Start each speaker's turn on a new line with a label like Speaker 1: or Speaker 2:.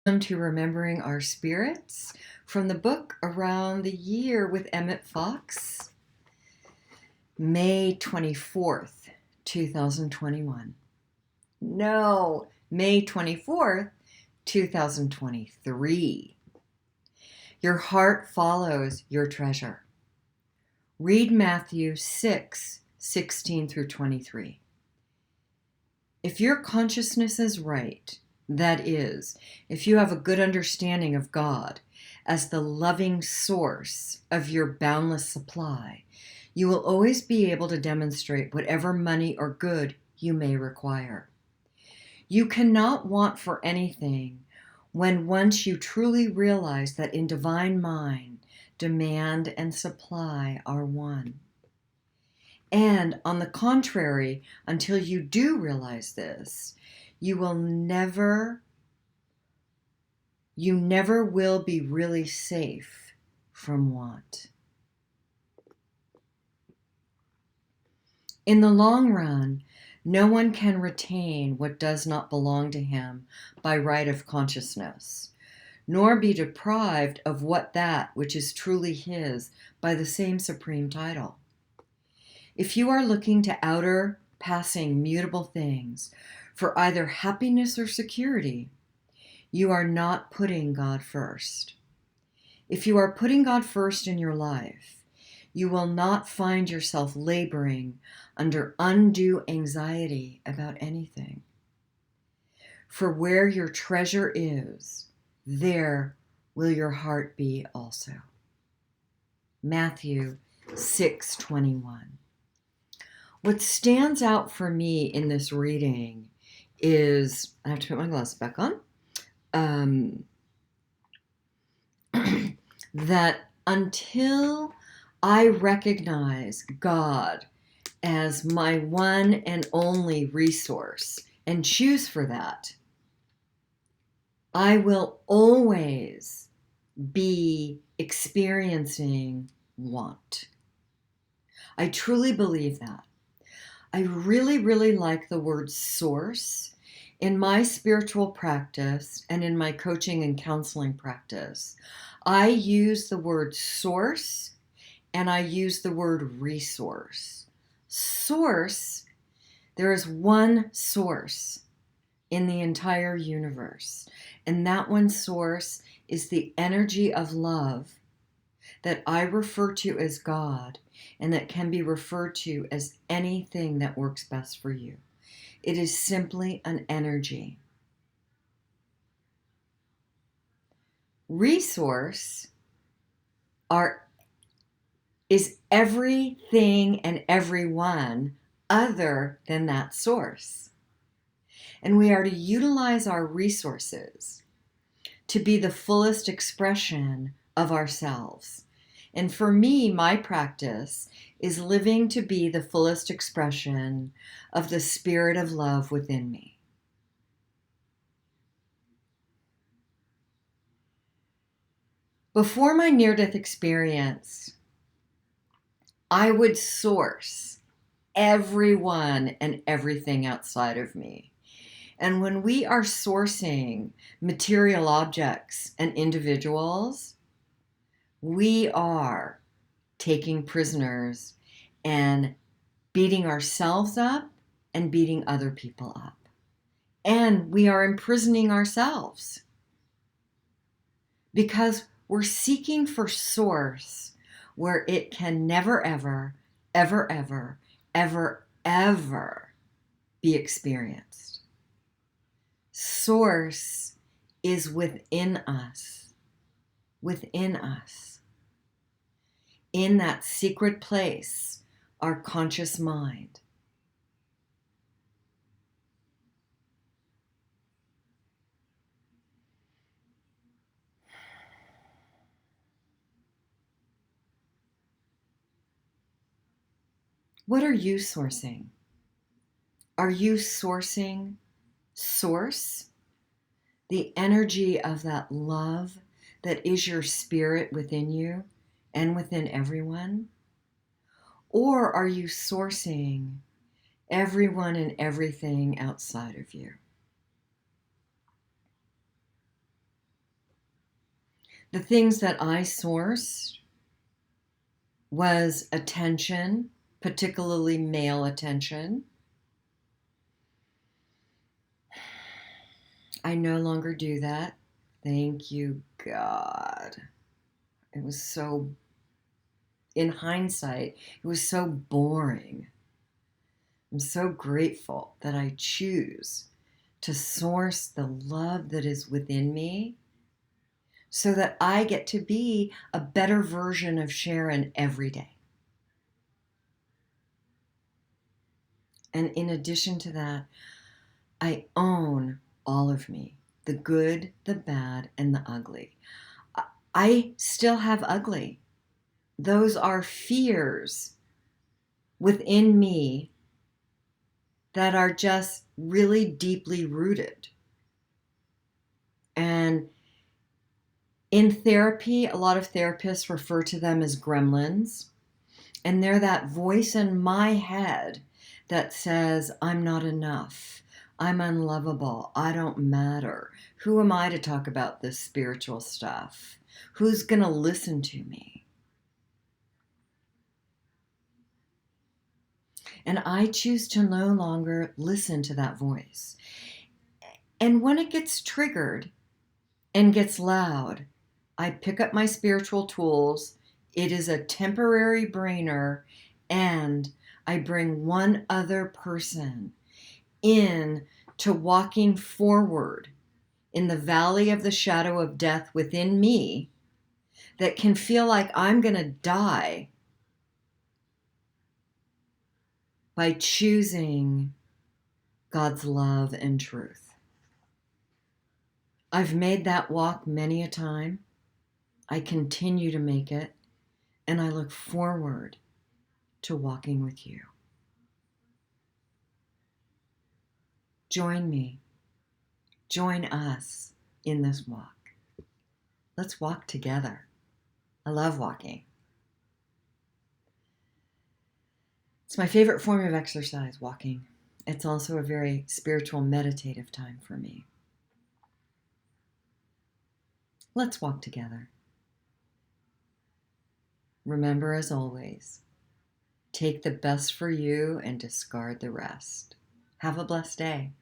Speaker 1: Welcome to Remembering Our Spirits from the book Around the Year with Emmett Fox, May 24th, 2021. No, May 24th, 2023. Your heart follows your treasure. Read Matthew 6:16 through 23. If your consciousness is right, that is, if you have a good understanding of God as the loving source of your boundless supply, you will always be able to demonstrate whatever money or good you may require. You cannot want for anything when once you truly realize that in divine mind, demand and supply are one. And on the contrary, until you do realize this, you never will be really safe from want. In the long run, no one can retain what does not belong to him by right of consciousness, nor be deprived of that which is truly his by the same supreme title. If you are looking to outer, passing, mutable things for either happiness or security, you are not putting God first. If you are putting God first in your life, you will not find yourself laboring under undue anxiety about anything. For where your treasure is, there will your heart be also. Matthew 6:21. What stands out for me in this reading is, I have to put my glasses back on, that until I recognize God as my one and only resource and choose for that, I will always be experiencing want. I truly believe that. I really, really like the word source. In my spiritual practice and in my coaching and counseling practice, I use the word source and I use the word resource. Source, there is one source in the entire universe, and that one source is the energy of love that I refer to as God, and that can be referred to as anything that works best for you. It is simply an energy. Resource is everything and everyone other than that source. And we are to utilize our resources to be the fullest expression of ourselves. And for me, my practice is living to be the fullest expression of the spirit of love within me. Before my near-death experience, I would source everyone and everything outside of me. And when we are sourcing material objects and individuals, we are taking prisoners and beating ourselves up and beating other people up. And we are imprisoning ourselves because we're seeking for source where it can never, ever, ever, ever, ever, ever be experienced. Source is within us, in that secret place, our conscious mind. What are you sourcing? Are you sourcing source? The energy of that love that is your spirit within you and within everyone? Or are you sourcing everyone and everything outside of you? The things that I sourced was attention, particularly male attention. I no longer do that. Thank you, God. It was so, in hindsight, it was so boring. I'm so grateful that I choose to source the love that is within me so that I get to be a better version of Sharon every day. And in addition to that, I own all of me, the good, the bad, and the ugly. I still have ugly. Those are fears within me that are just really deeply rooted. And in therapy, a lot of therapists refer to them as gremlins. And they're that voice in my head that says, I'm not enough. I'm unlovable. I don't matter. Who am I to talk about this spiritual stuff? Who's going to listen to me? And I choose to no longer listen to that voice. And when it gets triggered and gets loud, I pick up my spiritual tools. It is a temporary brainer, and I bring one other person in to walking forward in the valley of the shadow of death within me that can feel like I'm going to die by choosing God's love and truth. I've made that walk many a time. I continue to make it, and I look forward to walking with you. Join me. Join us in this walk. Let's walk together. I love walking. It's my favorite form of exercise, walking. It's also a very spiritual, meditative time for me. Let's walk together. Remember, as always, take the best for you and discard the rest. Have a blessed day.